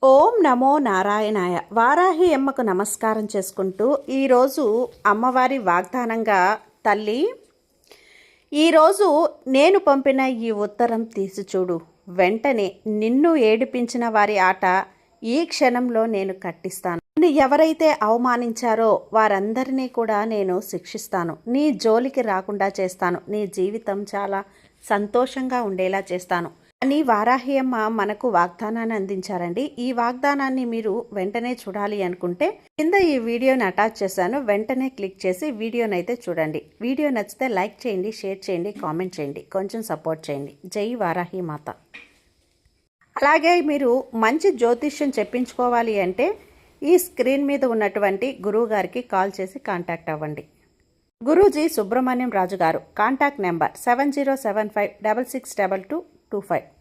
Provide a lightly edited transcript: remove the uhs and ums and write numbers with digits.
ఓం నమో నారాయణాయ. వారాహి అమ్మకు నమస్కారం చేసుకుంటూ ఈరోజు అమ్మవారి వాగ్దానంగా, తల్లి ఈరోజు నేను పంపిన ఈ ఉత్తరం తీసి చూడు. వెంటనే నిన్ను ఏడిపించిన వారి ఆట ఈ క్షణంలో నేను కట్టిస్తాను. నిన్ను ఎవరైతే అవమానించారో వారందరినీ కూడా నేను శిక్షిస్తాను. నీ జోలికి రాకుండా చేస్తాను. నీ జీవితం చాలా సంతోషంగా ఉండేలా చేస్తాను అని వారాహి అమ్మ మనకు వాగ్దానాన్ని అందించారండి. ఈ వాగ్దానాన్ని మీరు వెంటనే చూడాలి అనుకుంటే కింద ఈ వీడియోని అటాచ్ చేశాను. వెంటనే క్లిక్ చేసి వీడియోని అయితే చూడండి. వీడియో నచ్చితే లైక్ చేయండి, షేర్ చేయండి, కామెంట్ చేయండి, కొంచెం సపోర్ట్ చేయండి. జై వారాహి మాత. అలాగే మీరు మంచి జ్యోతిష్యం చెప్పించుకోవాలి అంటే ఈ స్క్రీన్ మీద ఉన్నటువంటి గురువు గారికి కాల్ చేసి కాంటాక్ట్ అవ్వండి. గురూజీ సుబ్రహ్మణ్యం రాజు గారు. Contact number 7075662225.